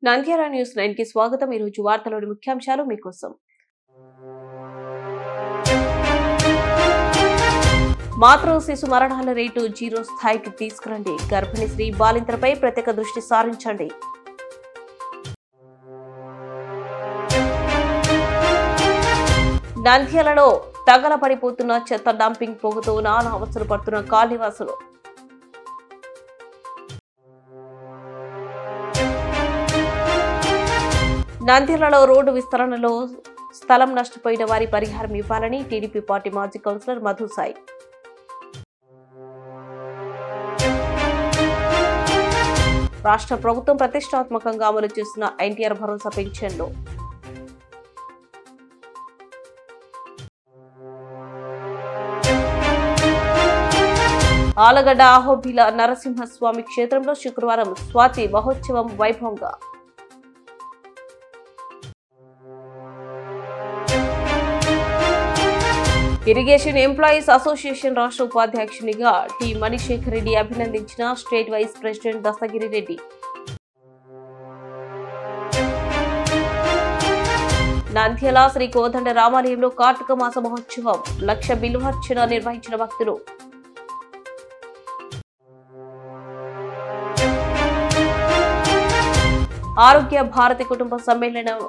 Nandyal news 9 కి స్వాగతం. ఈ రోజు వార్తలోని ముఖ్యాంశాలు మీకోసం. మాతృ శిశు మరణాల రేటు 0 స్థాయికి తీసుకురండి. గర్భిణీ స్త్రీ బాలింతలపై ప్రత్యేక దృష్టి సారించండి. నంద్యాలలో తగలబడిపోతున్న చెత్త డంపింగ్ పొగతో నానా అవస్థలు పడుతున్న కాలనీవాసులు. నంద్యాలలో రోడ్డు విస్తరణలో స్థలం నష్టపోయిన వారి పరిహారం ఇవ్వాలని టీడీపీ పార్టీ మాజీ కౌన్సిలర్ మధుసాయి. రాష్ట్ర ప్రభుత్వం ప్రతిష్టాత్మకంగా అమలు చేస్తున్న ఎన్టీఆర్ భరోసా పెన్షన్లు. ఆలగడ్డ అహోబిల నరసింహస్వామి క్షేత్రంలో శుక్రవారం స్వాతి మహోత్సవం వైభవంగా. ఇరిగేషన్ ఎంప్లాయీస్ అసోసియేషన్ రాష్ట్ర ఉపాధ్యక్షునిగా టి మణిశేఖర్ రెడ్డి అభినందించిన state vice president Dastagiri Reddy. Nandyal Sri Kodanda రామాలయంలో కార్తీక మాస మహోత్సవం 1,00,000 బిల్వార్చన నిర్వహించిన భక్తులు. ఆరోగ్య భారతి కుటుంబ సమ్మేళనం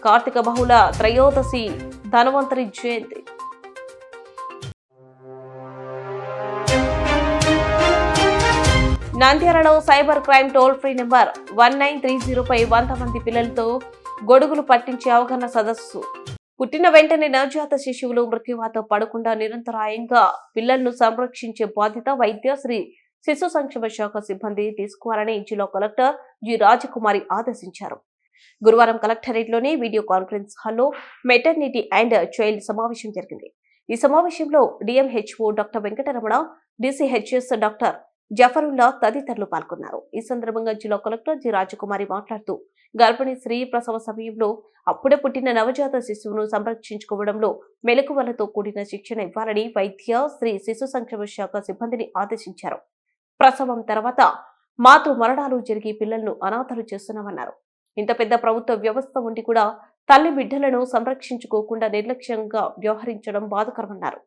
కార్తీక బహుళ త్రయోదశి ధన్వంతరి జయంతి. నంద్యాలలో cyber crime toll free number 1930పై 100 మంది పిల్లలతో గొడుగులు పట్టించే అవగాహన సదస్సు. పుట్టిన వెంటనే నవజాత శిశువులు మృత్యువాత పడకుండా నిరంతరాయంగా పిల్లలను సంరక్షించే బాధ్యత వైద్య శ్రీ శిశు సంక్షేమ శాఖ సిబ్బంది తీసుకోవాలని జిల్లా కలెక్టర్ జి రాజకుమారి ఆదేశించారు. గురువారం కలెక్టరేట్లోని వీడియో కాన్ఫరెన్స్ హాల్లో మెటర్నిటీ అండ్ చైల్డ్ సమావేశం జరిగింది. ఈ సమావేశంలో DMHO doctor Venkataramana, DCHS doctor Zafarullah తదితరులు పాల్గొన్నారు. ఈ సందర్భంగా జిల్లా కలెక్టర్ జి రాజకుమారి మాట్లాడుతూ గర్భిణీ స్త్రీ ప్రసవ సమయంలో అప్పుడే పుట్టిన నవజాత శిశువును సంరక్షించుకోవడంలో మెలకువలతో కూడిన శిక్షణ ఇవ్వాలని వైద్య శ్రీ శిశు సంక్షేమ శాఖ సిబ్బందిని ఆదేశించారు. ప్రసవం తర్వాత మాతృ మరణాలు జరిగి పిల్లలను అనాథలు చేస్తున్నామన్నారు. ఇంత పెద్ద ప్రభుత్వ వ్యవస్థ ఉండి కూడా తల్లి బిడ్డలను సంరక్షించుకోకుండా నిర్లక్ష్యంగా వ్యవహరించడం బాధాకరమన్నారు.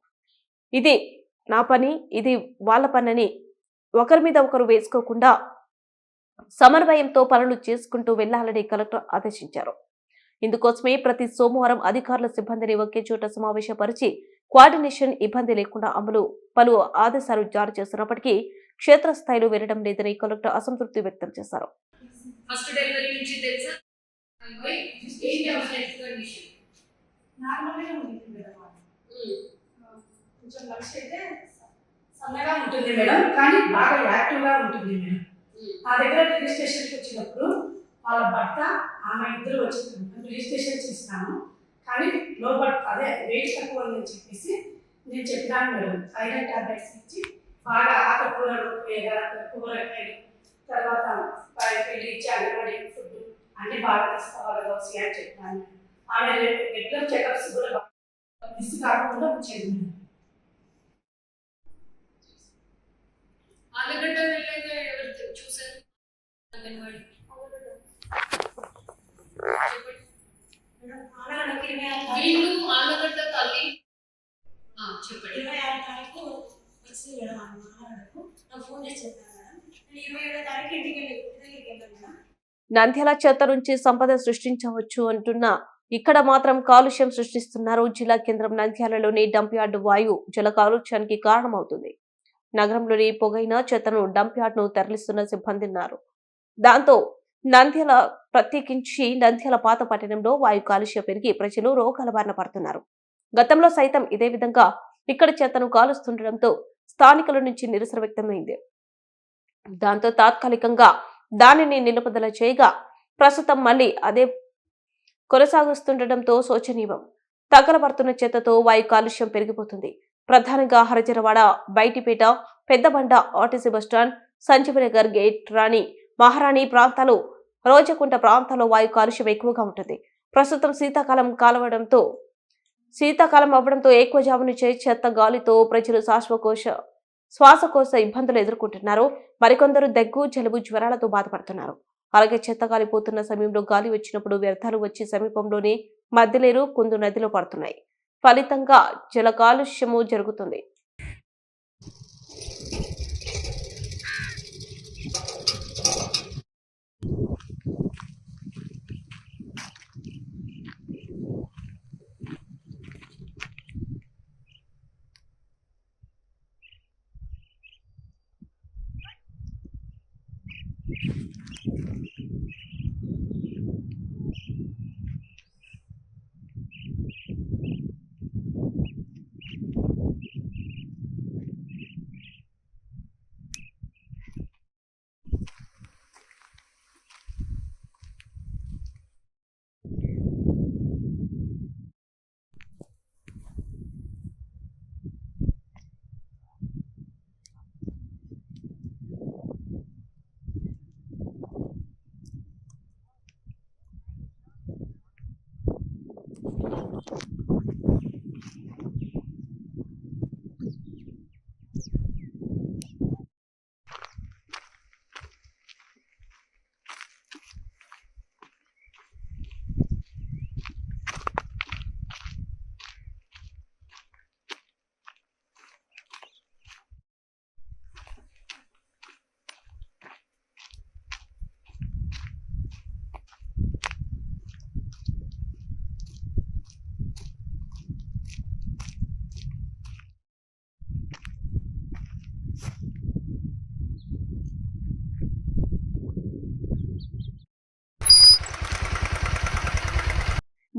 ఇది నా పని, ఇది వాళ్ళ పనని ఒకరి మీద ఒకరు వేసుకోకుండా సమన్వయంతో పనులు చేసుకుంటూ వెళ్లాలని కలెక్టర్ ఆదేశించారు. ఇందుకోసమే ప్రతి సోమవారం అధికారుల సిబ్బందిని ఒకే చోట సమావేశపరిచి కోఆర్డినేషన్ ఇబ్బంది లేకుండా అమలు పలు ఆదేశాలు జారీ చేస్తున్నప్పటికీ క్షేత్రస్థాయిలో వెళ్లడం లేదని కలెక్టర్ అసంతృప్తి వ్యక్తం చేశారు. సన్నగా ఉంటుంది మేడం, కానీ బాగా యాక్టివ్గా ఉంటుంది మేడం. నా దగ్గర రిజిస్ట్రేషన్కి వచ్చినప్పుడు వాళ్ళ భర్త ఆమె ఇద్దరు వచ్చింది. రిజిస్ట్రేషన్ చేసినాను, కానీ లో బర్త్ అదే వెయిట్ తక్కువ అని చెప్పేసి నేను చెప్పినాను మేడం. ఐరన్ టాబ్లెట్స్ ఇచ్చి బాగా ఆకుకూరలు, కూరగాయలు, తర్వాత పెళ్లి ఇచ్చి అంగన్వాడీ ఫుడ్ అన్నీ బాగా తీసుకోవాలి దోసి అని చెప్పినాను. ఆమె రెగ్యులర్ చెకప్స్ కూడా మిస్ కాకుండా వచ్చేది మేడం. ఆలగడ్డ వెళ్ళాక ఎవరు చూసారు? అంగన్వాడీ వీళ్ళు ఆలగడ్డ తల్లి చెప్పండి. 26 తారీఖు వచ్చింది మేడం. ఆలగడ్డకు నాకు ఫోన్ చేసి చెప్పాను మేడం. నేను 27 తారీఖు ఇంటికి వెళ్ళాను మేడం. నంద్యాల చెత్త నుంచి సంపద సృష్టించవచ్చు అంటున్న ఇక్కడ మాత్రం కాలుష్యం సృష్టిస్తున్నారు. జిల్లా కేంద్రం నంద్యాలలోని డంప్ యార్డు వాయు జల కాలుష్యానికి కారణమవుతుంది. నగరంలోని పొగైన చెత్తను డంప్ యార్డ్ ను తరలిస్తున్న సిబ్బంది ఉన్నారు. దాంతో నంద్యాల ప్రత్యేకించి నంద్యాల పాత పట్టణంలో వాయు కాలుష్యం పెరిగి ప్రజలు రోగాల బారిన పడుతున్నారు. గతంలో సైతం ఇదే విధంగా ఇక్కడ చెత్తను కాలుస్తుండటంతో స్థానికుల నుంచి నిరసన వ్యక్తమైంది. దాంతో తాత్కాలికంగా దానిని నిలుపుదల చేయగా ప్రస్తుతం మళ్లీ అదే కొనసాగుతుండటంతో శోచనీయం. తగలబడుతున్న చెత్తతో వాయు కాలుష్యం పెరిగిపోతుంది. ప్రధానంగా Harijarawada, Baitipeta, Peddabanda, RTC bus stand, Sanjeevanagar, gate Rani, Maharani ప్రాంతాలు, రోజకుంట ప్రాంతాల్లో వాయు కాలుష్యం ఎక్కువగా ఉంటుంది. ప్రస్తుతం శీతాకాలం అవ్వడంతో ఎక్కువ జాము నుంచే చెత్త గాలితో ప్రజలు శ్వాసకోశ ఇబ్బందులు ఎదుర్కొంటున్నారు. మరికొందరు దగ్గు, జలుబు, జ్వరాలతో బాధపడుతున్నారు. అలాగే చెత్త కాలిపోతున్న సమయంలో గాలి వచ్చినప్పుడు వ్యర్థాలు వచ్చి సమీపంలోనే మధ్యలేరు కుందు నదిలో పడుతున్నాయి. ఫలితంగా జల కాలుష్యము జరుగుతుంది.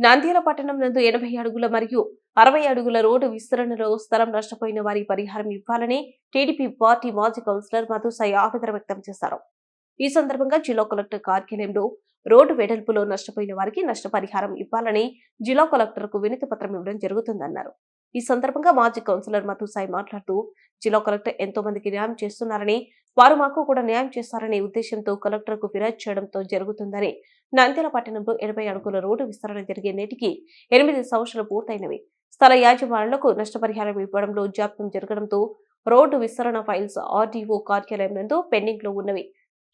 నంద్యాల పట్టణం నందు 80 అడుగుల మరియు 60 అడుగుల రోడ్డు విస్తరణలో స్థలం నష్టపోయిన వారి పరిహారం ఇవ్వాలని టీడీపీ పార్టీ మాజీ కౌన్సిలర్ మధుసాయి ఆవేదన వ్యక్తం చేశారు. ఈ సందర్భంగా జిల్లా కలెక్టర్ కార్యాలయంలో రోడ్డు వెడల్పులో నష్టపోయిన వారికి నష్టపరిహారం ఇవ్వాలని జిల్లా కలెక్టర్కు వినతి పత్రం ఇవ్వడం జరుగుతుందన్నారు. ఈ సందర్భంగా మాజీ కౌన్సిలర్ మధుసాయి మాట్లాడుతూ జిల్లా కలెక్టర్ ఎంతో మందికి న్యాయం చేస్తున్నారని, వారు మాకు కూడా న్యాయం చేస్తారనే ఉద్దేశంతో కలెక్టర్కు ఫిర్యాదు చేయడంతో జరుగుతుందని, నంద్యాల పట్టణంలో 80 అడుగుల రోడ్డు విస్తరణ జరిగే నేటికి 8 సంవత్సరాలు పూర్తయినవి. స్థల యాజమానులకు నష్టపరిహారం ఇవ్వడంలో జాప్యం జరగడంతో రోడ్డు విస్తరణ ఫైల్స్ ఆర్డీఓ కార్యాలయం నందు పెండింగ్ లో ఉన్నవి.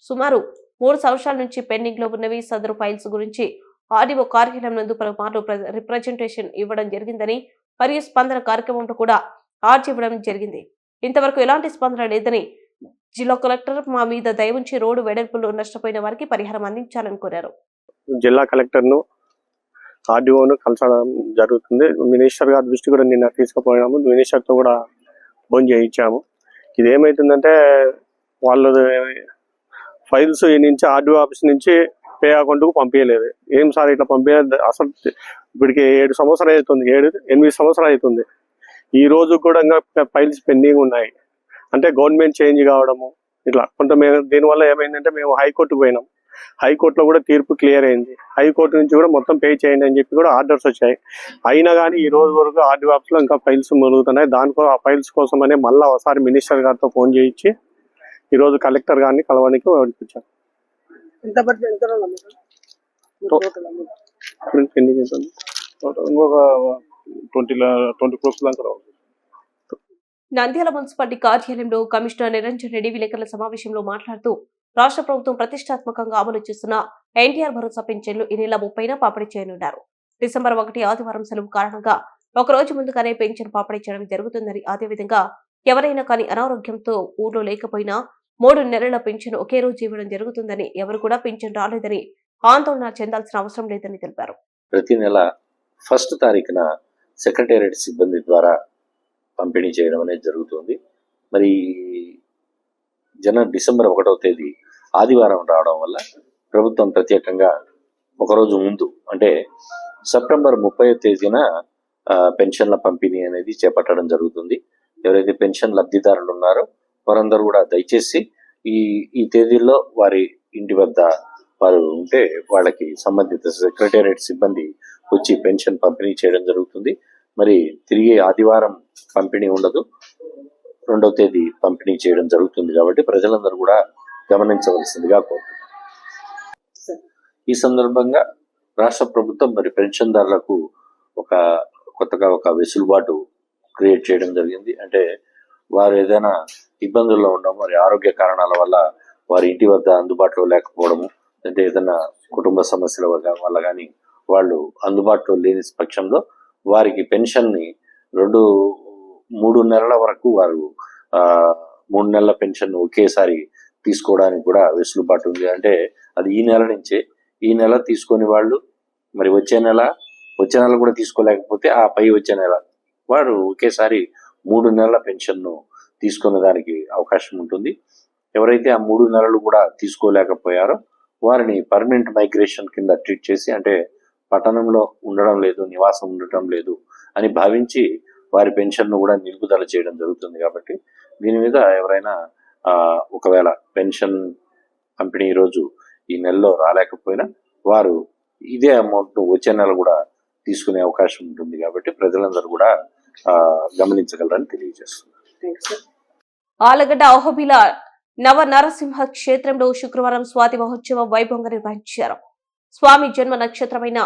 సుమారు 3 సంవత్సరాల నుంచి పెండింగ్ లో ఉన్నవి. సదరు ఫైల్స్ గురించి ఆర్డీఓ కార్యాలయం నందు పలుమార్లు రిప్రజెంటేషన్ ఇవ్వడం జరిగిందని, మరియు స్పందన కార్యక్రమంలో కూడా ఆర్జీ ఇవ్వడం జరిగింది. ఇంతవరకు ఎలాంటి స్పందన లేదని జిల్లా కలెక్టర్ మా మీద దయ ఉంచి రోడ్డు వెడల్పులో నష్టపోయిన వారికి పరిహారం అందించాలని కోరారు. జిల్లా కలెక్టర్ ను ఆర్డీఓను కలసడం జరుగుతుంది. మినిస్టర్ గారి దృష్టి కూడా నిన్న తీసుకుపోయాము. మినిస్టర్ తో కూడా ఫోన్ చేయించాము. ఇది ఏమైతుందంటే వాళ్ళు ఫైల్స్ ఈ నుంచి ఆర్డీఓ ఆఫీస్ నుంచి పే అకౌంట్ కు పంపించలేదు. ఏం సార్ ఇట్లా పంపించలేదు, అసలు ఇప్పటికి 7 సంవత్సరాలు అవుతుంది, 8 సంవత్సరాలు అవుతుంది. ఈ రోజు కూడా ఇంకా ఫైల్స్ పెండింగ్ ఉన్నాయి. అంటే గవర్నమెంట్ చేంజ్ కావడము ఇట్లా కొంత దీనివల్ల ఏమైందంటే మేము హైకోర్టుకు పోయినాం. హైకోర్టులో కూడా తీర్పు క్లియర్ అయింది. హైకోర్టు నుంచి కూడా మొత్తం పే చేయండి అని చెప్పి కూడా ఆర్డర్స్ వచ్చాయి. అయినా కానీ ఈ రోజు వరకు ఆర్డీఓ ఆఫీస్ లో ఇంకా ఫైల్స్ మొలుగుతున్నాయి. దానికో ఆ ఫైల్స్ కోసమనే మళ్ళీ ఒకసారి మినిస్టర్ గారితో ఫోన్ చేయించి ఈ రోజు కలెక్టర్ గారిని కలవడానికి పంపించారు. ఇంకొక 20 crores దాకా రావాలి. నంద్యాల మున్సిపాలిటీ కార్యాలయంలో కమిషనర్ నిరంజన్ రెడ్డి విలేకరుల సమావేశంలో మాట్లాడుతూ రాష్ట్ర ప్రభుత్వం ప్రతిష్టాత్మకంగా అమలు చేస్తున్న ఎన్టీఆర్ భరోసా పింఛన్లు ఈ నెల 30న పంపిణీ చేయనున్నారు. డిసెంబర్ 1 ఆదివారం సెలవు కారణంగా ఒక రోజు ముందుగానే పెన్షన్ పంపిణీ చేయడం జరుగుతుందని, అదేవిధంగా ఎవరైనా కానీ అనారోగ్యంతో ఊర్లో లేకపోయినా 3 నెలల పింఛన్ ఒకే రోజు ఇవ్వడం జరుగుతుందని, ఎవరు కూడా పింఛన్ రాలేదని ఆందోళన చెందాల్సిన అవసరం లేదని తెలిపారు. ప్రతి నెల 1వ తారీఖున సెక్రటేరియట్ సిబ్బంది ద్వారా పంపిణీ చేయడం అనేది జరుగుతుంది. మరి డిసెంబర్ 1వ తేదీ ఆదివారం రావడం వల్ల ప్రభుత్వం ప్రత్యేకంగా ఒకరోజు ముందు అంటే సెప్టెంబర్ 30వ తేదీన పెన్షన్ల పంపిణీ అనేది చేపట్టడం జరుగుతుంది. ఎవరైతే పెన్షన్ లబ్ధిదారులు ఉన్నారో వారందరూ కూడా దయచేసి ఈ తేదీల్లో వారి ఇంటి వద్ద వారు ఉంటే వాళ్ళకి సంబంధిత సెక్రటేరియట్ సిబ్బంది వచ్చి పెన్షన్ పంపిణీ చేయడం జరుగుతుంది. మరి తిరిగి ఆదివారం పంపిణీ ఉండదు, 2వ తేదీ పంపిణీ చేయడం జరుగుతుంది. కాబట్టి ప్రజలందరూ కూడా గమనించవలసిందిగా కోరుతున్నాను. ఈ సందర్భంగా రాష్ట్ర ప్రభుత్వం మరి పెన్షన్దారులకు కొత్తగా ఒక వెసులుబాటు క్రియేట్ చేయడం జరిగింది. అంటే వారు ఏదైనా ఇబ్బందుల్లో ఉండడం, మరి ఆరోగ్య కారణాల వల్ల వారి ఇంటి వద్ద అందుబాటులో లేకపోవడము, అంటే ఏదైనా కుటుంబ సమస్యల వల్ల కానీ వాళ్ళు అందుబాటులో లేని పక్షంలో వారికి పెన్షన్ని 3 నెలల వరకు వారు 3 నెలల పెన్షన్ ఒకేసారి తీసుకోవడానికి కూడా వెసులుబాటు ఉంది. అంటే అది ఈ నెల నుంచే, ఈ నెల తీసుకొని వాళ్ళు మరి వచ్చే నెల కూడా తీసుకోలేకపోతే ఆ పై వచ్చే నెల వారు ఒకేసారి 3 నెలల పెన్షన్ను తీసుకునే దానికి అవకాశం ఉంటుంది. ఎవరైతే ఆ 3 నెలలు కూడా తీసుకోలేకపోయారో వారిని పర్మనెంట్ మైగ్రేషన్ కింద ట్రీట్ చేసి, అంటే పట్టణంలో ఉండడం లేదు, నివాసం ఉండటం లేదు అని భావించి వారి పెన్షన్ను కూడా నిలుపుదల చేయడం జరుగుతుంది. కాబట్టి దీని మీద ఎవరైనా ఒకవేళ పెన్షన్ పంపిణీ రోజు ఈ నెలలో రాలేకపోయినా వారు ఇదే అమౌంట్ వచ్చే నెల కూడా తీసుకునే అవకాశం ఉంటుంది. కాబట్టి ప్రజలందరూ కూడా గమనించగలరని తెలియజేస్తున్నారు. ఆలగడ్డ అహోబిల నవ నరసింహ క్షేత్రంలో శుక్రవారం స్వాతి మహోత్సవం వైభవంగా నిర్వహించారు. స్వామి జన్మ నక్షత్రమైన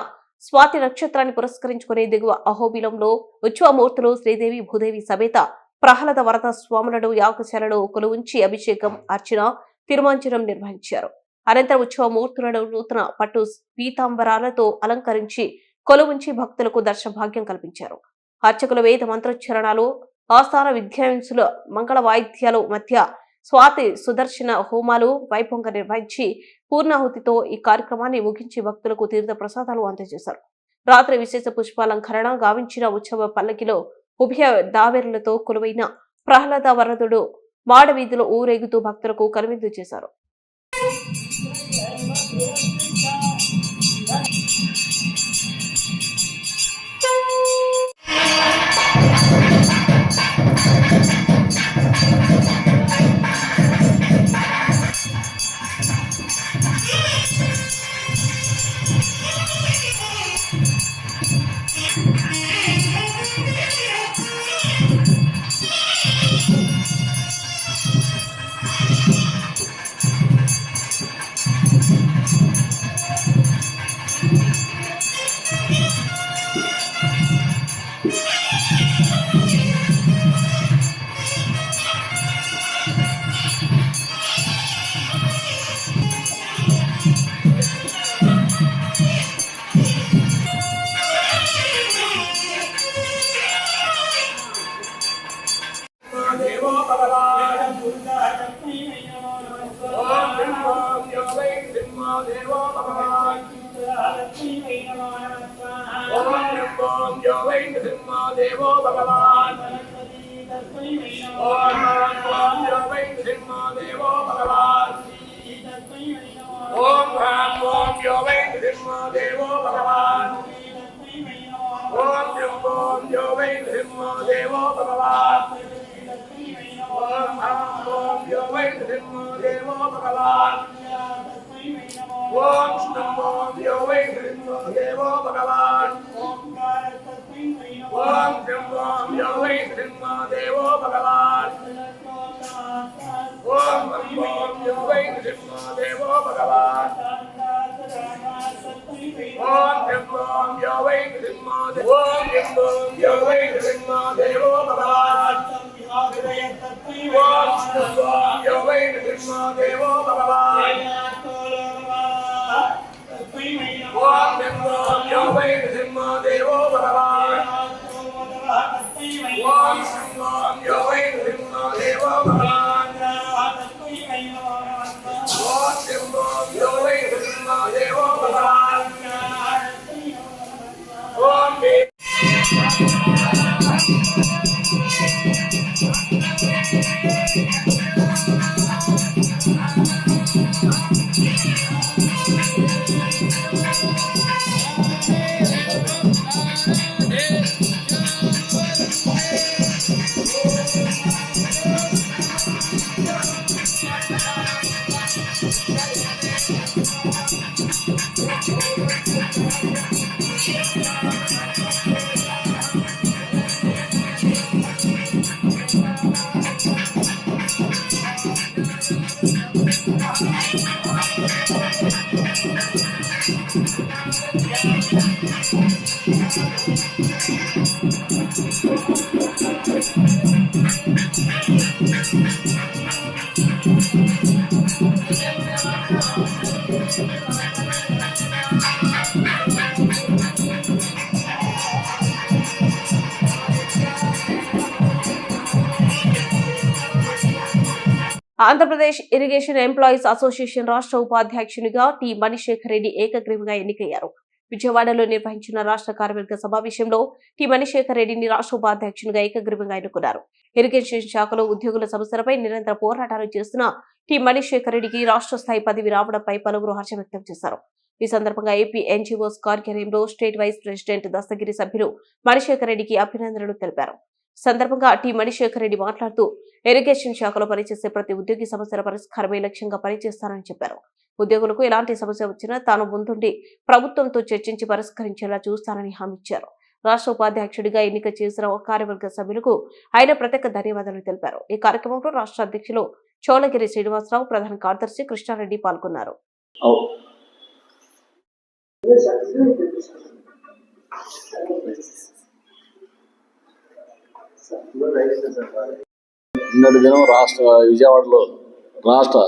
స్వాతి నక్షత్రాన్ని పురస్కరించుకునే దిగువ అహోబిలంలో ఉత్సవమూర్తులు శ్రీదేవి భూదేవి సమేత ప్రహ్లాద వరద స్వాములను యాగశాలలో కొలువుంచి అభిషేకం, అర్చన, తిరుమంజనం నిర్వహించారు. అనంతరం ఉత్సవమూర్తులను నూతన పట్టు పీతాంబరాలతో అలంకరించి కొలువుంచి భక్తులకు దర్శన భాగ్యం కల్పించారు. అర్చకుల వేద మంత్రోచ్చరణాలు, ఆస్థాన విద్యావంసుల మంగళ వాయిద్యాల మధ్య స్వాతి సుదర్శన హోమాలు వైభవంగా నిర్వహించి పూర్ణాహుతితో ఈ కార్యక్రమాన్ని ముగించి భక్తులకు తీర్థ ప్రసాదాలు అందజేశారు. రాత్రి విశేష పుష్పాలంకరణ గావించిన ఉత్సవ పల్లకిలో ఉభయ దావేరులతో కొలువైన ప్రహ్లాద వరదుడు మాడవీధిలో ఊరేగుతూ భక్తులకు కనువిందు చేశారు. ఆంధ్రప్రదేశ్ ఇరిగేషన్ ఎంప్లాయీస్ అసోసియేషన్ రాష్ట్ర ఉపాధ్యక్షునిగా టి మణిశేఖర్ రెడ్డి ఏకగ్రీవంగా ఎన్నికయ్యారు. విజయవాడలో నిర్వహించిన రాష్ట్ర కార్యవర్గ సమావేశంలో టి మణిశేఖర్ రెడ్డిని రాష్ట్ర ఉపాధ్యక్షునిగా ఏకగ్రీవంగా ఎన్నుకున్నారు. ఇరిగేషన్ శాఖలో ఉద్యోగుల సమస్యలపై నిరంతర పోరాటాలు చేస్తున్న టి మణిశేఖర్ రెడ్డికి రాష్ట్ర స్థాయి పదవి రావడంపై పలువురు హర్షం వ్యక్తం చేశారు. ఈ సందర్భంగా ఏపీ ఎన్జీఓస్ కార్యాలయంలో స్టేట్ వైస్ ప్రెసిడెంట్ దస్తగిరి సభ్యులు మణిశేఖర్ రెడ్డికి అభినందనలు తెలిపారు. సందర్భంగా టి మణిశేఖర్ రెడ్డి మాట్లాడుతూ ఇరిగేషన్ శాఖలో పనిచేసే ప్రతి ఉద్యోగి సమస్యల పరిష్కారమే లక్ష్యంగా పనిచేస్తానని చెప్పారు. ఉద్యోగులకు ఎలాంటి సమస్య వచ్చినా తాను ముందుండి ప్రభుత్వంతో చర్చించి పరిష్కరించేలా చూస్తానని హామీ ఇచ్చారు. రాష్ట్ర ఉపాధ్యక్షుడిగా ఎన్నిక చేసిన కార్యవర్గ సభ్యులకు ఆయన ప్రత్యేక ధన్యవాదాలు తెలిపారు. ఈ కార్యక్రమంలో రాష్ట్ర అధ్యక్షులు చోళగిరి శ్రీనివాసరావు, ప్రధాన కార్యదర్శి కృష్ణారెడ్డి పాల్గొన్నారు. నిన్నటి దినం విజయవాడలో రాష్ట్ర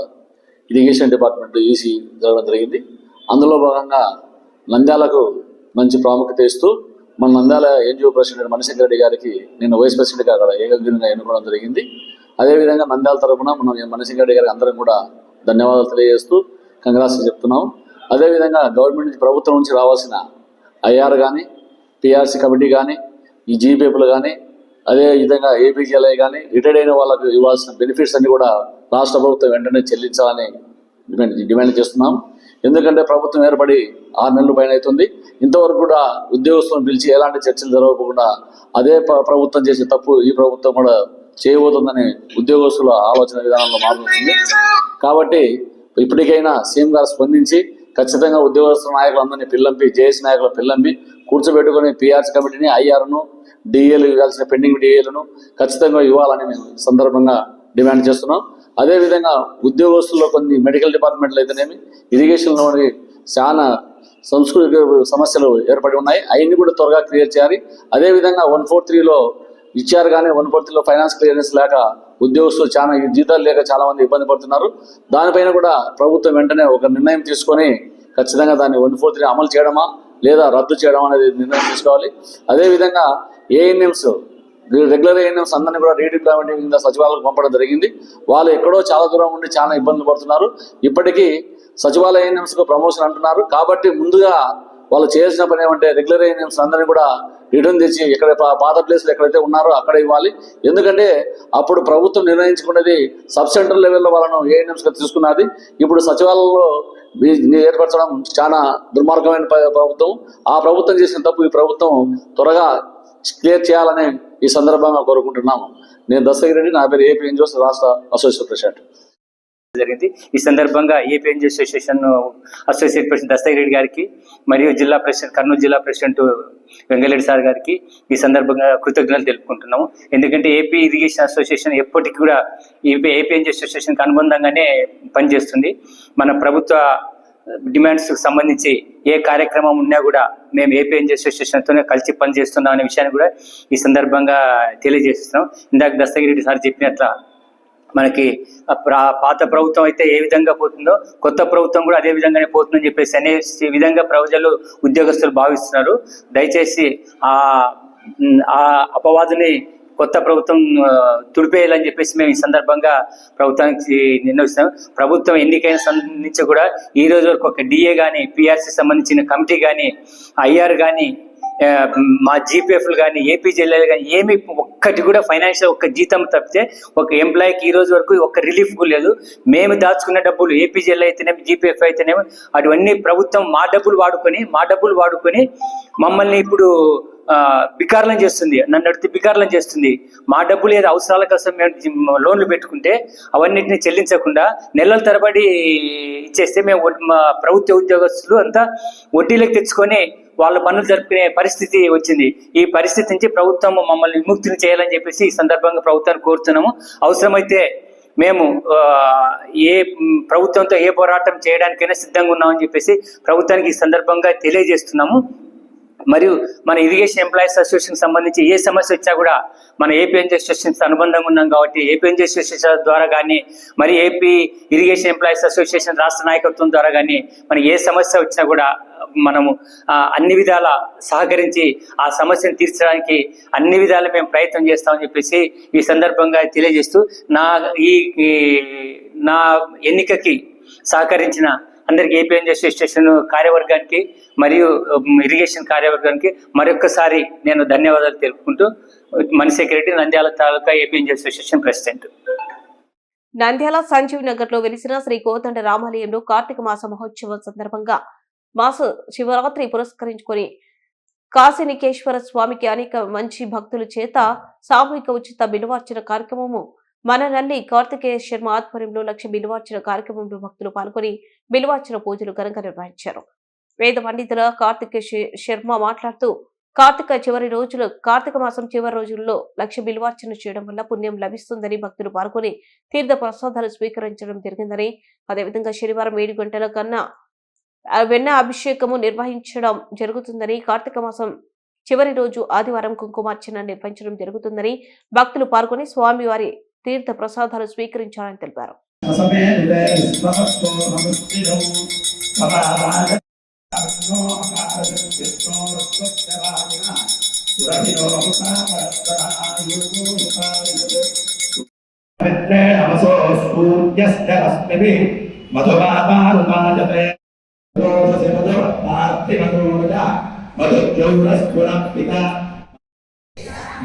ఇరిగేషన్ డిపార్ట్మెంట్ ఈసీ జరగడం జరిగింది. అందులో భాగంగా నంద్యాలకు మంచి ప్రాముఖ్యత ఇస్తూ మన నంద్యాల ఎన్జిఓ ప్రెసిడెంట్ మణిశేఖర్ రెడ్డి గారికి నేను వైస్ ప్రెసిడెంట్గా అక్కడ ఏకగ్రీవంగా ఎన్నుకోవడం జరిగింది. అదేవిధంగా నంద్యాల తరఫున మనం మణిశేఖర్ రెడ్డి గారికి అందరం కూడా ధన్యవాదాలు తెలియజేస్తూ కంగ్రాట్స్ చెప్తున్నాం. అదేవిధంగా గవర్నమెంట్ నుంచి ప్రభుత్వం నుంచి రావాల్సిన ఐఆర్ కానీ, పిఆర్సీ కమిటీ కానీ, ఈ జీపీఎఫ్లు కానీ, అదేవిధంగా ఏపీజీఎల్ఐ కానీ రిటైర్డ్ అయిన వాళ్ళకు ఇవ్వాల్సిన బెనిఫిట్స్ అన్ని కూడా రాష్ట్ర ప్రభుత్వం వెంటనే చెల్లించాలని డిమాండ్ చేస్తున్నాం. ఎందుకంటే ప్రభుత్వం ఏర్పడి 6 నెలల పైన అవుతుంది. ఇంతవరకు కూడా ఉద్యోగస్తులను పిలిచి ఎలాంటి చర్చలు జరగకుండా అదే ప్రభుత్వం చేసే తప్పు ఈ ప్రభుత్వం కూడా చేయబోతుందని ఉద్యోగస్తుల ఆలోచన విధానంలో మారుతుంది. కాబట్టి ఇప్పటికైనా సీఎం గారు స్పందించి ఖచ్చితంగా ఉద్యోగస్తుల నాయకులందరినీ పిల్లంపి, జేఏసీ నాయకుల పిల్లంపి కూర్చోబెట్టుకుని పిఆర్సీ కమిటీని, ఐఆర్ను, డిఏలు ఇవ్వాల్సిన పెండింగ్ డిఏలను ఖచ్చితంగా ఇవ్వాలని మేము సందర్భంగా డిమాండ్ చేస్తున్నాం. అదేవిధంగా ఉద్యోగస్తుల్లో కొన్ని మెడికల్ డిపార్ట్మెంట్లు అయితేనేమి, ఇరిగేషన్లో చాలా సంస్కృతిక సమస్యలు ఏర్పడి ఉన్నాయి. అవన్నీ కూడా త్వరగా క్లియర్ చేయాలి. అదేవిధంగా 143లో ఇచ్చారు కానీ 143లో ఫైనాన్స్ క్లియరెన్స్ లేక ఉద్యోగస్తులు చాలా జీతాలు లేక చాలా మంది ఇబ్బంది పడుతున్నారు. దానిపైన కూడా ప్రభుత్వం వెంటనే ఒక నిర్ణయం తీసుకొని ఖచ్చితంగా దాన్ని 143 అమలు చేయడమా లేదా రద్దు చేయడం అనేది నిర్ణయం తీసుకోవాలి. అదేవిధంగా ఏఎన్ఎంస్, రెగ్యులర్ ఏఎన్ఎంస్ అందరినీ కూడా రీడిప్లాయ్మెంట్ కింద సచివాలయాలకు పంపడం జరిగింది. వాళ్ళు ఎక్కడో చాలా దూరం ఉండి చాలా ఇబ్బందులు పడుతున్నారు. ఇప్పటికీ సచివాలయ ఏఎన్ఎంస్కు ప్రమోషన్ అంటున్నారు. కాబట్టి ముందుగా వాళ్ళు చేయాల్సిన పని ఏమంటే రెగ్యులర్ ఏఎన్ఎంస్ అందరినీ కూడా రిటర్న్ తెచ్చి ఎక్కడ పాత ప్లేస్లు ఎక్కడైతే ఉన్నారో అక్కడ ఇవ్వాలి. ఎందుకంటే అప్పుడు ప్రభుత్వం నిర్ణయించుకున్నది సబ్ సెంటర్ లెవెల్లో వాళ్ళను ఏఎన్ఎంస్గా తీసుకున్నది. ఇప్పుడు సచివాలయంలో ఏర్పరచడం చాలా దుర్మార్గమైన ప్రభుత్వం. ఆ ప్రభుత్వం చేసిన తప్పు ఈ ప్రభుత్వం త్వరగా క్లియర్ చేయాలని ఈ సందర్భంగా కోరుకుంటున్నాము. నేను దస్తగిరి రెడ్డి, నా పేరు ఏపీ ఎన్జిఓస్ రాష్ట్ర అసోసియేషన్ ప్రెసిడెంట్. జరిగింది. ఈ సందర్భంగా AP NGO association associate president Dastagiri Reddy గారికి మరియు జిల్లా ప్రెసిడెంట్ కర్నూలు జిల్లా ప్రెసిడెంట్ వెంగళరెడ్డి సార్ గారికి ఈ సందర్భంగా కృతజ్ఞతలు తెలుపుకుంటున్నాము. ఎందుకంటే ఏపీ ఇరిగేషన్ అసోసియేషన్ ఎప్పటికీ కూడా ఏపీ ఎన్జిఓ అసోసియేషన్కి అనుబంధంగానే పనిచేస్తుంది. మన ప్రభుత్వ డిమాండ్స్కి సంబంధించి ఏ కార్యక్రమం ఉన్నా కూడా మేము ఏపీ ఎన్జిఓ అసోసియేషన్తోనే కలిసి పనిచేస్తున్నాం అనే విషయాన్ని కూడా ఈ సందర్భంగా తెలియజేస్తున్నాం. ఇందాక దస్తగిరి రెడ్డి సార్ చెప్పినట్ల మనకి పాత ప్రభుత్వం అయితే ఏ విధంగా పోతుందో కొత్త ప్రభుత్వం కూడా అదే విధంగానే పోతుందని చెప్పేసి అనే విధంగా ప్రజలు ఉద్యోగస్తులు భావిస్తున్నారు. దయచేసి ఆ అపవాదుని కొత్త ప్రభుత్వం తుడిపేయాలని చెప్పేసి మేము ఈ సందర్భంగా ప్రభుత్వానికి నిర్ణయిస్తాం. ప్రభుత్వం ఎన్నికైన సంబంధించి కూడా ఈ రోజు వరకు ఒక డిఏ కానీ, పిఆర్సీ సంబంధించిన కమిటీ కానీ, ఐఆర్ కానీ, మా జీపీఎఫ్లు కానీ, ఏపీజీఎల్ఐలు కానీ ఏమి ఒక్కటి కూడా ఫైనాన్షియల్ ఒక్క జీతం తప్పితే ఒక ఎంప్లాయీకి ఈ రోజు వరకు ఒక్క రిలీఫ్ లేదు. మేము దాచుకున్న డబ్బులు ఏపీజీఎల్ఐ అయితేనేమి, జీపీఎఫ్ అయితేనేమి అటువన్నీ ప్రభుత్వం మా డబ్బులు వాడుకొని మమ్మల్ని ఇప్పుడు బికార్లం చేస్తుంది. నన్ను అడిగితే బికార్లం చేస్తుంది. మా డబ్బులు ఏదో అవసరాల కోసం మేము లోన్లు పెట్టుకుంటే అవన్నిటిని చెల్లించకుండా నెలల తరబడి ఇచ్చేస్తే మేము మా ప్రభుత్వ ఉద్యోగస్తులు అంతా వడ్డీలకు తెచ్చుకొని వాళ్ళ పనులు జరుపుకునే పరిస్థితి వచ్చింది. ఈ పరిస్థితి నుంచి ప్రభుత్వం మమ్మల్ని విముక్తిని చేయాలని చెప్పేసి ఈ సందర్భంగా ప్రభుత్వాన్ని కోరుతున్నాము. అవసరమైతే మేము ఏ ప్రభుత్వంతో ఏ పోరాటం చేయడానికైనా సిద్ధంగా ఉన్నామని చెప్పేసి ప్రభుత్వానికి ఈ సందర్భంగా తెలియజేస్తున్నాము. మరియు మన ఇరిగేషన్ ఎంప్లాయీస్ అసోసియేషన్ సంబంధించి ఏ సమస్య వచ్చినా కూడా మన ఏపీ అసోసియేషన్స్ అనుబంధంగా ఉన్నాం కాబట్టి ఏపీ అసోసియేషన్ ద్వారా కానీ మరి ఏపీ ఇరిగేషన్ ఎంప్లాయీస్ అసోసియేషన్ రాష్ట్ర నాయకత్వం ద్వారా కానీ మన ఏ సమస్య వచ్చినా కూడా మనము అన్ని విధాల సహకరించి ఆ సమస్యను తీర్చడానికి అన్ని విధాలు మేము ప్రయత్నం చేస్తామని చెప్పేసి ఈ సందర్భంగా తెలియజేస్తూ నా ఎన్నికకి సహకరించిన అందరికి ఏపీ అసోసియేషన్ కార్యవర్గానికి మరియు ఇరిగేషన్ కార్యవర్గానికి మరొక్కసారి నేను ధన్యవాదాలు తెలుపుకుంటూ Mani secretary, Nandyal taluka AP association president. Nandyal Sanjeev Nagar లో వెలిసిన శ్రీ కోదండ రామాలయంలో కార్తీక మాస మహోత్సవం సందర్భంగా మాస శివరాత్రి పురస్కరించుకొని కాశీనికేశ్వర స్వామికి అనేక మంచి భక్తుల చేత సామూహిక ఉచిత బిల్వార్చన కార్యక్రమము మన నల్లి కార్తికేయ శర్మ ఆధ్వర్యంలో లక్ష బిల్వార్చన కార్యక్రమంలో భక్తులు పాల్గొని బిల్వార్చన పూజలు ఘనంగా నిర్వహించారు. వేద పండితుల కార్తికేయ శర్మ మాట్లాడుతూ కార్తీక మాసం చివరి రోజుల్లో లక్ష బిల్వార్చన చేయడం వల్ల పుణ్యం లభిస్తుందని భక్తులు పాల్గొని తీర్థ ప్రసాదాలు స్వీకరించడం జరిగిందని, అదేవిధంగా శనివారం 7 గంటల కన్నా వెన్న అభిషేకము నిర్వహించడం జరుగుతుందని, కార్తీక మాసం చివరి రోజు ఆదివారం కుంకుమార్చన నిర్వహించడం జరుగుతుందని భక్తులు పాల్గొని స్వామివారి తీర్థ ప్రసాదాలు స్వీకరించాలని తెలిపారు.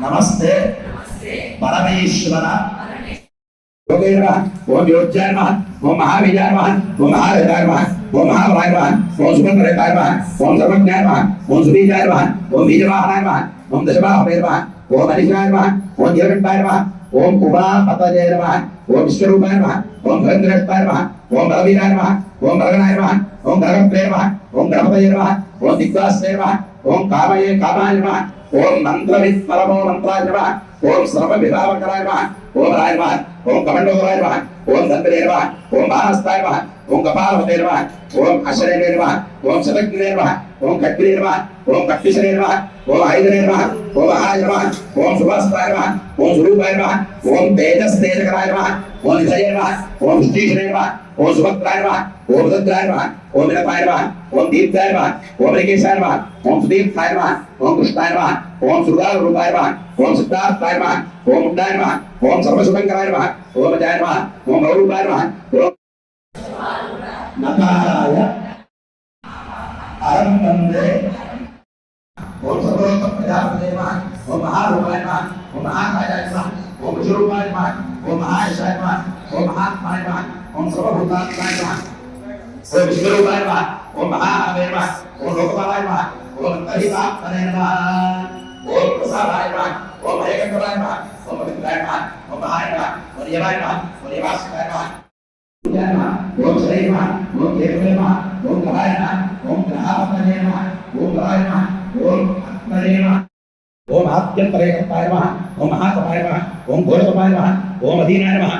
నమస్తే పరమేశ్వర ఓం యోజ్యాయ నమః, ఓం మహావీర్యాయ నమః, ఓం మహారథాయ నమః, ఓం మహాబలాయ నమః, ఓం సుమంగళాయ నమః, ఓం సర్వజ్ఞాయ నమః, ఓం సుబీజాయ నమః, ఓం బీజవాహనాయ నమః, ఓం దశబాహవే నమః, ఓం అనిశాయ నమః, ఓం నీలకంఠాయ నమః, ఓం ఉమాపతయే నమః, ఓం విశ్వరూపాయ నమః, ఓం భగవంతుడాయ నమః, ఓం బలవీరాయ నమః, ఓం బలగనాయ నమః, ఓం గణపతే నమః, ఓం గణపతయే నమః, ఓం దిగ్వాసే నమః, ఓం కామాయ నమః, ఓం మంత్రవిత్పరమో మంత్రాయ నమః, ఓం సర్వ విభావకరాయ నమః, ఓం రాయ నమః, ఓం కమండోరాయ నమః, ఓం దండరే నమః, ఓం బాణస్థాయ నమః, ఓం కపాలవతే నమః, ఓం అశరే నమః, ఓం శతగ్నే నమః, ఓం కట్రే నమః, ఓం కట్టిశరే నమః, ఓం ఐదరే నమః, ఓం మహాయ నమః, ఓం సుభాస్తాయ నమః, ఓం స్వరూపాయ నమః, ఓం తేజస్తేజకరాయ నమః, ఓం నిజయ నమః, ఓం శ్రీశరే నమః, ఓం సుభద్రాయ నమః, ఓం భద్రాయ నమః, ఓం వినపాయ నమః, ఓం దీప్తాయ నమః, ఓం లింగేశాయ నమః, ఓం సుదీప్తాయ నమః, ఓం కృష్ణాయ నమః, ఓం శృగాల రూపాయ నమః, ఓం సిద్ధార్థాయ నమః, ఓం ముద్దాయ నమః, ఓం సర్వశుభంకరాయ నమః, ఓం అజాయ నమః, ఓం గౌరూపాయ నమః, ఓం నకారాయ అరంబందే, ఓం సర్వోత్తమ ప్రజాపతే నమః, ఓం మహారూపాయ నమః, ఓం మహాకాయాయ నమః, ఓం విశ్వరూపాయ నమః, ఓం మహాయశాయ నమః, ఓం మహాత్మాయ నమః, ఓం సర్వభూతాత్మాయ నమః, ఓం విశ్వరూపాయ నమః, ఓం మహాభావే నమః, ఓం లోకపాలాయ నమః, ఓం అంతరితాత్మనే నమః, ఓం ప్రసాదాయ నమః, ఓం ఏకకంఠాయ నమః, ఓం పవిత్రాయ నమః, ఓం మహాయ నమః, ఓం యవాయ నమః, ఓం యవాస్కాయ నమః, ఓం శ్రీ నమః, ఓం కేతువే నమః, ఓం గ్రహాయ నమః, ఓం గ్రహాపతనే నమః, ఓం గ్రహాయ నమః, ఓం ఆత్మనే నమః, ఓం ఆద్యంతరేకర్తాయ నమః, ఓం మహాతపాయ నమః, ఓం ఘోరతపాయ నమః, ఓం అధీనాయ నమః.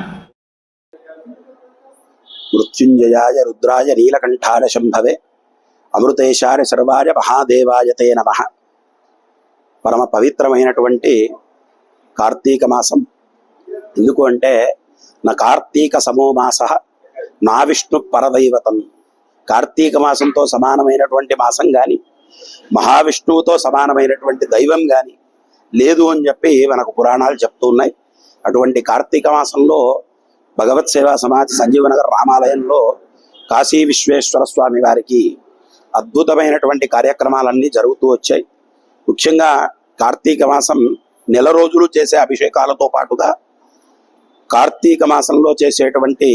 మృత్యుంజయాయ రుద్రాయ నీలకంఠాయ శంభవే అమృతేశాయ సర్వాయ మహాదేవాయ తే నమః. పరమ పవిత్రమైనటువంటి కార్తీక మాసం. ఎందుకు అంటే నా కార్తీక సమో మాస నా విష్ణు పరదైవతం. కార్తీక మాసంతో సమానమైనటువంటి మాసం కానీ మహావిష్ణువుతో సమానమైనటువంటి దైవం కానీ లేదు అని చెప్పి మనకు పురాణాలు చెప్తూ ఉన్నాయి. అటువంటి కార్తీక మాసంలో భగవత్ సేవా సమాధి సంజీవనగర్ రామాలయంలో కాశీ విశ్వేశ్వర స్వామి వారికి అద్భుతమైనటువంటి కార్యక్రమాలన్నీ జరుగుతూ వచ్చాయి. ముఖ్యంగా కార్తీక మాసం నెల రోజులు చేసే అభిషేకాలతో పాటుగా కార్తీక మాసంలో చేసేటువంటి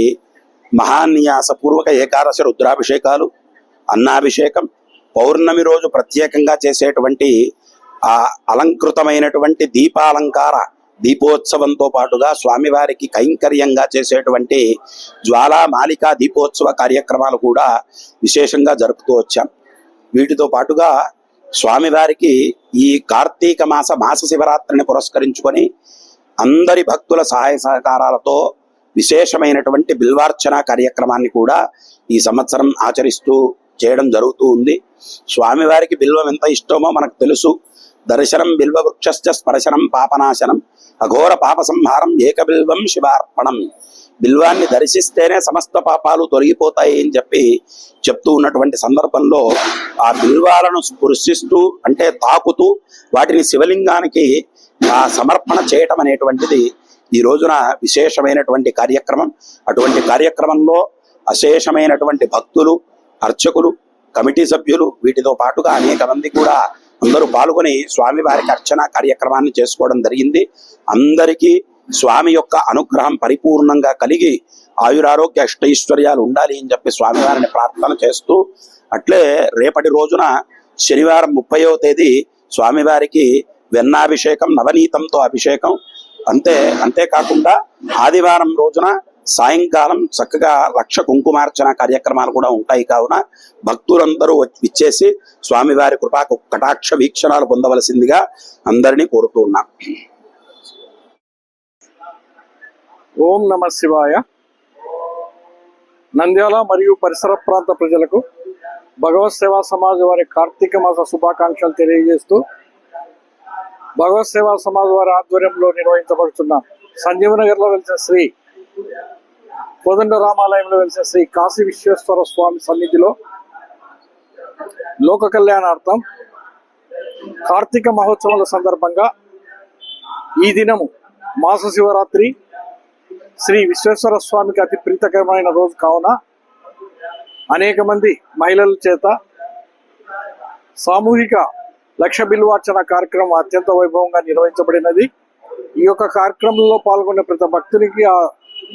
మహాన్యాసపూర్వక ఏకాదశి రుద్రాభిషేకాలు, అన్నాభిషేకం, పౌర్ణమి రోజు ప్రత్యేకంగా చేసేటువంటి ఆ అలంకృతమైనటువంటి దీపాలంకార దీపోత్సవంతో పాటుగా స్వామివారికి కైంకర్యంగా చేసేటువంటి జ్వాలా మాలికా దీపోత్సవ కార్యక్రమాలు కూడా విశేషంగా జరుపుతూ వచ్చాం. వీటితో పాటుగా స్వామివారికి ఈ కార్తీక మాస శివరాత్రిని పురస్కరించుకొని అందరి భక్తుల సహాయ సహకారాలతో విశేషమైనటువంటి బిల్వార్చన కార్యక్రమాన్ని కూడా ఈ సంవత్సరం ఆచరిస్తూ చేయడం జరుగుతూ ఉంది. స్వామివారికి బిల్వం ఎంత ఇష్టమో మనకు తెలుసు. దర్శనం బిల్వ వృక్షశ్చ స్పర్శనం పాపనాశనం అఘోర పాప సంహారం ఏకబిల్వం శివార్పణం. బిల్వాన్ని దర్శిస్తేనే సమస్త పాపాలు తొలగిపోతాయి అని చెప్తూ ఉన్నటువంటి సందర్భంలో ఆ బిల్వాలను స్పృశిస్తూ అంటే తాకుతూ వాటిని శివలింగానికి సమర్పణ చేయటం అనేటువంటిది ఈ రోజున విశేషమైనటువంటి కార్యక్రమం. అటువంటి కార్యక్రమంలో అశేషమైనటువంటి భక్తులు, అర్చకులు, కమిటీ సభ్యులు, వీటితో పాటుగా అనేక మంది కూడా అందరూ పాల్గొని స్వామివారికి అర్చన కార్యక్రమాన్ని చేసుకోవడం జరిగింది. అందరికీ స్వామి యొక్క అనుగ్రహం పరిపూర్ణంగా కలిగి ఆయురారోగ్య అష్టైశ్వర్యాలు ఉండాలి అని చెప్పి స్వామివారిని ప్రార్థన చేస్తూ, అట్లే రేపటి రోజున శనివారం 30వ తేదీ స్వామివారికి వెన్నాభిషేకం, నవనీతంతో అభిషేకం. అంతేకాకుండా ఆదివారం రోజున సాయంకాలం చక్కగా లక్ష కుంకుమార్చన కార్యక్రమాలు కూడా ఉంటాయి. కావున భక్తులందరూ విచ్చేసి స్వామివారి కృపా కటాక్ష వీక్షణాలు పొందవలసిందిగా అందరినీ కోరుతూ ఉన్నాం. ఓం నమ శివాయ. నంద్యాల మరియు పరిసర ప్రాంత ప్రజలకు భగవత్ సేవా సమాజ్ వారి కార్తీక మాస శుభాకాంక్షలు తెలియజేస్తూ, భగవత్ సేవా సమాజ్ వారి ఆధ్వర్యంలో నిర్వహించబడుతున్న సంజీవనగర్లో వెలిసిన శ్రీ కోదండ రామాలయంలో వెలిసిన శ్రీ కాశీ విశ్వేశ్వర స్వామి సన్నిధిలో లోక కళ్యాణార్థం కార్తీక మహోత్సవాల సందర్భంగా ఈ దినము మాస శివరాత్రి శ్రీ విశ్వేశ్వర స్వామికి అతి ప్రీతికరమైన రోజు కావున అనేక మంది మహిళల చేత సామూహిక లక్ష బిల్వార్చన కార్యక్రమం అత్యంత వైభవంగా నిర్వహించబడినది. ఈ యొక్క కార్యక్రమంలో పాల్గొన్న ప్రతి భక్తునికి ఆ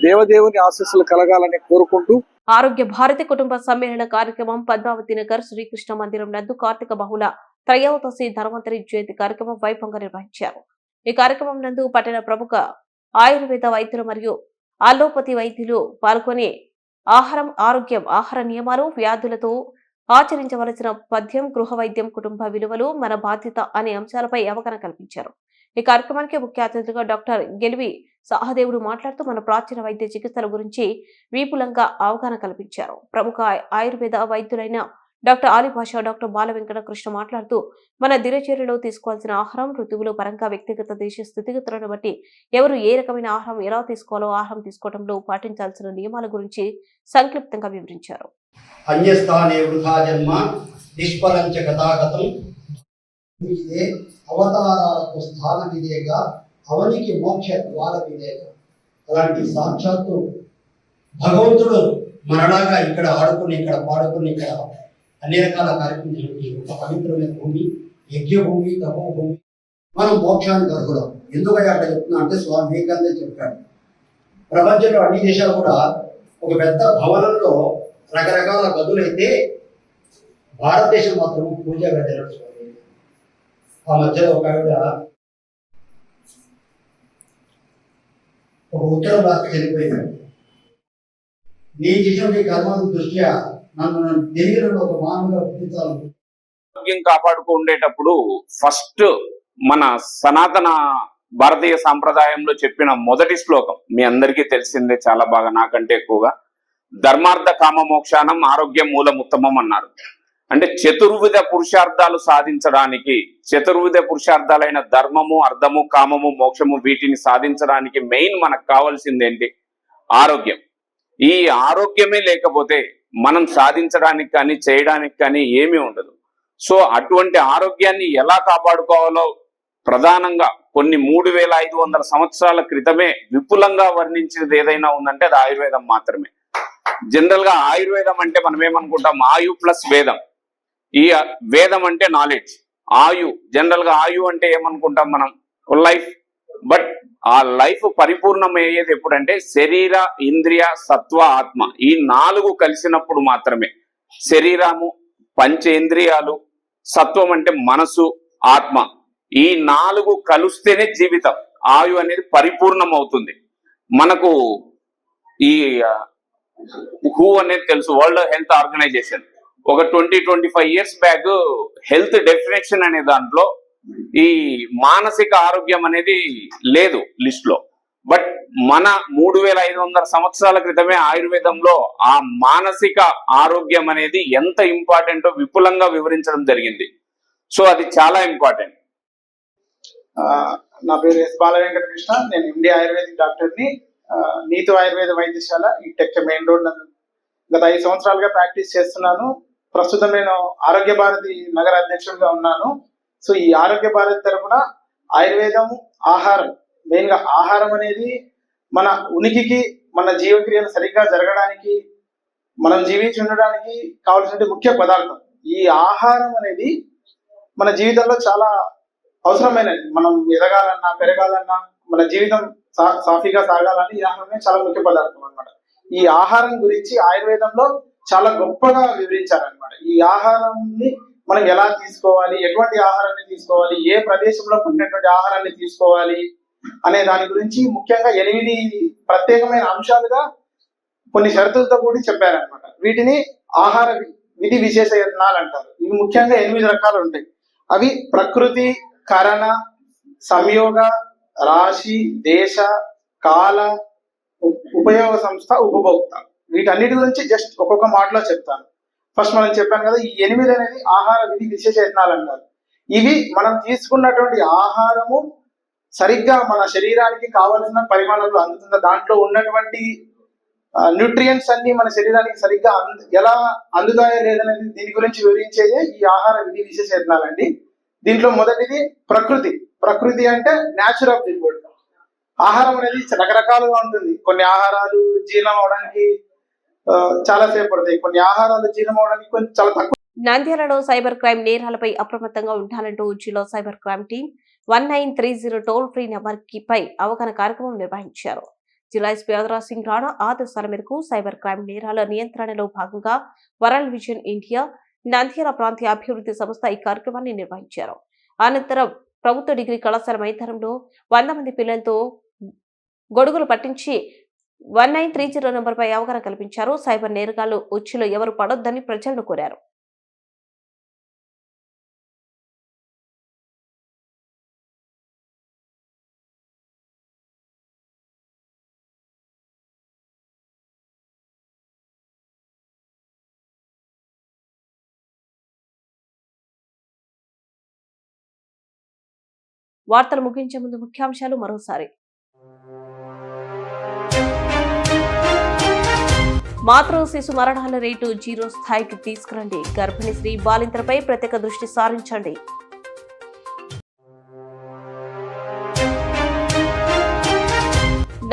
దేవదేవుని ఆశీస్సులు కలగాలని కోరుకుంటూ ఆరోగ్య భారతి కుటుంబ సమ్మేళన కార్యక్రమం పద్మావతి నగర్ శ్రీకృష్ణ మందిరం నందు కార్తీక బహుళ త్రయోదశి ధన్వంతరి జయంతి కార్యక్రమం వైభవంగా నిర్వహించారు. ఈ కార్యక్రమం నందు పట్టణ ప్రముఖ ఆయుర్వేద వైద్యులు మరియు అలోపతి వైద్యులు పాల్గొని ఆహారం, ఆరోగ్యం, ఆహార నియమాలు, వ్యాధులతో ఆచరించవలసిన పథ్యం, గృహ వైద్యం, కుటుంబ విలువలు, మన బాధ్యత అనే అంశాలపై అవగాహన కల్పించారు. ఈ కార్యక్రమానికి ముఖ్య అతిథిగా డాక్టర్ గెలివి సహదేవుడు మాట్లాడుతూ మన ప్రాచీన వైద్య చికిత్సల గురించి విపులంగా అవగాహన కల్పించారు. ప్రముఖ ఆయుర్వేద వైద్యులైన డాక్టర్ ఆలిభాష, డాక్టర్ బాల వెంకట కృష్ణ మాట్లాడుతూ మన దినచర్యలో తీసుకోవాల్సిన ఆహారం, ఋతువుల పరంగా వ్యక్తిగత దేశ స్థితిగతులను బట్టి ఎవరు ఏ రకమైన ఆహారం ఎలా తీసుకోవాలో, ఆహారం తీసుకోవడంలో పాటించాల్సిన నియమాల గురించి సంక్షిప్తంగా వివరించారు. అన్యస్థానే వృథా జన్మ నిష్ఫలంచ గతాగతం. ఇదే అవతారాలకు స్థానం ఇదేగా, అవనికి మోక్ష ద్వారం ఇదేగా. అలాంటి సాక్షాత్తు భగవంతుడు మనలాగా ఇక్కడ ఆడుకుని, ఇక్కడ పాడుకుని, ఇక్కడ అన్ని రకాల కార్యక్రమాలు ఒక పవిత్రమైన భూమి, యజ్ఞభూమి, తపోభూమి. మనం మోక్షానికి అర్హులం. ఎందుకని అట్లా చెప్తున్నా అంటే స్వామి వివేకానంద చెప్పాడు, ప్రపంచంలో అన్ని దేశాలు కూడా ఒక పెద్ద భవనంలో రకరకాల గదులైతే భారతదేశం మాత్రం పూజా గది నడుచుకోవాలి. ఆ మధ్యలో ఒక ఆవిడ ఒక ఉత్తరం రాష్ట్ర చనిపోయింది. నీ చేసిన కర్మ దృష్ట్యా నన్ను తిరిగి ఒక మానవుగా పుట్టించాలను. ఆరోగ్యం కాపాడుతూ ఉండేటప్పుడు ఫస్ట్ మన సనాతన భారతీయ సాంప్రదాయంలో చెప్పిన మొదటి శ్లోకం మీ అందరికీ తెలిసిందే చాలా బాగా, నాకంటే ఎక్కువగా. ధర్మార్థ కామ మోక్షానం ఆరోగ్యం మూలముత్తమం అన్నారు. అంటే చతుర్విధ పురుషార్థాలు సాధించడానికి, చతుర్విధ పురుషార్థాలైన ధర్మము, అర్థము, కామము, మోక్షము, వీటిని సాధించడానికి మెయిన్ మనకు కావాల్సింది ఏంటి? ఆరోగ్యం. ఈ ఆరోగ్యమే లేకపోతే మనం సాధించడానికి కానీ చేయడానికి కానీ ఏమీ ఉండదు. సో అటువంటి ఆరోగ్యాన్ని ఎలా కాపాడుకోవాలో ప్రధానంగా కొన్ని 3500 సంవత్సరాల క్రితమే విపులంగా వర్ణించినది ఏదైనా ఉందంటే అది ఆయుర్వేదం మాత్రమే. జనరల్ గా ఆయుర్వేదం అంటే మనం ఏమనుకుంటాం, ఆయు ప్లస్ వేదం. ఈ వేదం అంటే నాలెడ్జ్, ఆయు జనరల్ గా ఆయు అంటే ఏమనుకుంటాం మనం, లైఫ్. బట్ ఆ లైఫ్ పరిపూర్ణమయ్యేది ఎప్పుడంటే శరీర, ఇంద్రియ, సత్వ, ఆత్మ ఈ 4 కలిసినప్పుడు మాత్రమే. శరీరము, పంచేంద్రియాలు, సత్వం అంటే మనసు, ఆత్మ ఈ 4 కలుస్తేనే జీవితం, ఆయు అనేది పరిపూర్ణం అవుతుంది. మనకు ఈ హూ అనేది తెలుసు, వరల్డ్ హెల్త్ ఆర్గనైజేషన్ ఒక 20-25 ఇయర్స్ బ్యాక్ హెల్త్ డెఫినేషన్ అనే దాంట్లో ఈ మానసిక ఆరోగ్యం అనేది లేదు లిస్ట్ లో. బట్ మన 3500 సంవత్సరాల క్రితమే ఆయుర్వేదంలో ఆ మానసిక ఆరోగ్యం అనేది ఎంత ఇంపార్టెంటో విపులంగా వివరించడం జరిగింది. సో అది చాలా ఇంపార్టెంట్. నా పేరు ఎస్ బాల వెంకటకృష్ణ. నేను ఎండి ఆయుర్వేదిక్ డాక్టర్ని. నీతు ఆయుర్వేద వైద్యశాల ఈ టెక్ మెయిన్ రోడ్ గత 5 సంవత్సరాలుగా ప్రాక్టీస్ చేస్తున్నాను. ప్రస్తుతం నేను ఆరోగ్య భారతి నగర అధ్యక్షుడిగా ఉన్నాను. సో ఈ ఆరోగ్య భారతి తరఫున ఆయుర్వేదం, ఆహారం, మెయిన్ గా ఆహారం అనేది మన ఉనికికి, మన జీవక్రియలు సరిగ్గా జరగడానికి, మనం జీవించి ఉండడానికి కావాల్సిన ముఖ్య పదార్థం. ఈ ఆహారం అనేది మన జీవితంలో చాలా అవసరమైనది. మనం ఎదగాలన్నా, పెరగాలన్నా, మన జీవితం సాఫీగా సాగాలని ఈ ఆహారమే చాలా ముఖ్య పదార్థం అన్నమాట. ఈ ఆహారం గురించి ఆయుర్వేదంలో చాలా గొప్పగా వివరించారనమాట. ఈ ఆహారాన్ని మనం ఎలా తీసుకోవాలి, ఎటువంటి ఆహారాన్ని తీసుకోవాలి, ఏ ప్రదేశంలో పుట్టినటువంటి ఆహారాన్ని తీసుకోవాలి అనే దాని గురించి ముఖ్యంగా 8 ప్రత్యేకమైన అంశాలుగా కొన్ని షరతులతో కూడి చెప్పారనమాట. వీటిని ఆహార విధి విశేష యత్నాలు అంటారు. ఇవి ముఖ్యంగా 8 రకాలు ఉంటాయి. అవి ప్రకృతి, కరణ, సంయోగ, రాశి, దేశ, కాల, ఉపయోగ సంస్థ, ఉపభోక్త. వీటన్నిటి గురించి జస్ట్ ఒక్కొక్క మాటలో చెప్తాను. ఫస్ట్ మనం చెప్పాను కదా, ఈ 8 అనేది ఆహార విధి విశేష యత్నాలు అంటారు. ఇవి మనం తీసుకున్నటువంటి ఆహారము సరిగ్గా మన శరీరానికి కావలసిన పరిమాణంలో అందుతుందా, దాంట్లో ఉన్నటువంటి న్యూట్రియంట్స్ అన్ని మన శరీరానికి సరిగ్గా ఎలా అందుతాయో లేదనేది దీని గురించి వివరించేదే ఈ ఆహార విధి విశేష యత్నాలండి. దీంట్లో మొదటిది ప్రకృతి. ప్రకృతి అంటే న్యాచురల్ ఆఫ్ ది ఫుడ్. ఆహారం అనేది రకరకాలుగా ఉంటుంది. కొన్ని ఆహారాలు జీర్ణం అవడానికి చాలా సేపు పడతాయి, కొన్ని ఆహారాలు జీర్ణం అవడానికి కొంచెం చాలా తక్కువ. నంద్యాలలో సైబర్ క్రైమ్ నేరాలపై అప్రమత్తంగా ఉండాలంటూ జిల్లా cyber crime team 1930 toll free number పై అవగాహన కార్యక్రమం నిర్వహించారు. జిల్లా ఎస్పీ ఆదరాజ్ సింగ్ రాణా ఆదేశాల మేరకు సైబర్ క్రైమ్ నేరాల నియంత్రణలో భాగంగా వరల్డ్ విజన్ ఇండియా నంద్యాల ప్రాంతీయ అభివృద్ధి సంస్థ ఈ కార్యక్రమాన్ని నిర్వహించారు. అనంతరం ప్రభుత్వ డిగ్రీ కళాశాల మైదానంలో 100 మంది పిల్లలతో గొడుగులు పట్టించి 1930 నంబర్పై అవగాహన కల్పించారు. సైబర్ నేరగాళ్లు ఉచ్చులో ఎవరు పడొద్దని ప్రజలను కోరారు. వార్తలు ముగించే ముందు ముఖ్యాంశాలు మరోసారి. మాతృ శిశు మరణాల రేటు 0 స్థాయికి తీసుకురండి. గర్భిణీ స్త్రీ బాలింతలపై ప్రత్యేక దృష్టి సారించండి.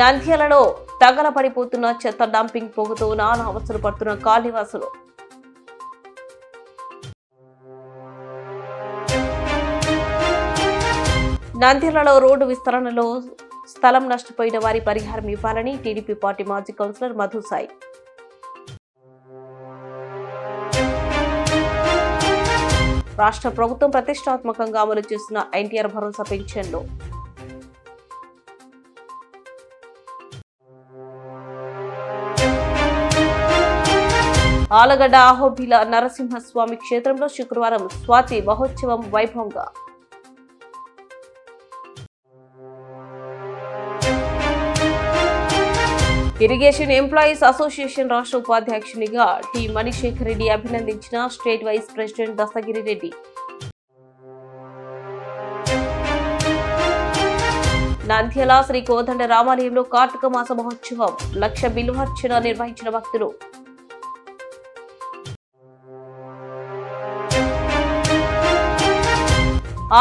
నంద్యాలలో తగలబడిపోతున్న చెత్త డంపింగ్ పొగతో నానా అవస్థలు పడుతున్న కాలనీవాసులు. నంద్యాలలో రోడ్డు విస్తరణలో స్థలం నష్టపోయిన వారి పరిహారం ఇవ్వాలని టీడీపీ పార్టీ మాజీ కౌన్సిలర్ మధుసాయి. రాష్ట్ర ప్రభుత్వం ప్రతిష్టాత్మకంగా అమలు చేస్తున్న ఎన్టీఆర్ భరోసా పెన్షన్లు. ఆలగడ్డ అహోబిల నరసింహస్వామి క్షేత్రంలో శుక్రవారం స్వాతి మహోత్సవం వైభవంగా. ఇరిగేషన్ ఎంప్లాయీస్ అసోసియేషన్ రాష్ట్ర ఉపాధ్యక్షునిగా టి మణిశేఖర్ రెడ్డి అభినందించిన state vice president Dastagiri Reddy. Nandyal Sri Kodanda రామాలయంలో కార్తీక మాస మహోత్సవం 1,00,000 బిల్వార్చన నిర్వహించిన భక్తులు.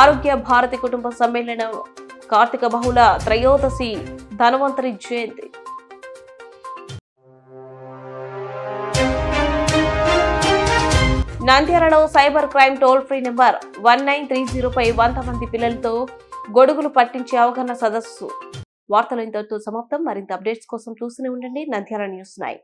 ఆరోగ్య భారతి కుటుంబ సమ్మేళనం కార్తీక బహుళ త్రయోదశి ధన్వంతరి జయంతి. నంద్యాలలో cyber crime toll free number 1930 పై 100 మంది పిల్లలతో గొడుగులు పట్టించే అవగాహన సదస్సు. వార్తలు ఇంతటితో సమాప్తం. మరింత అప్డేట్స్ కోసం చూస్తూనే ఉండండి నంద్యాల న్యూస్ 9.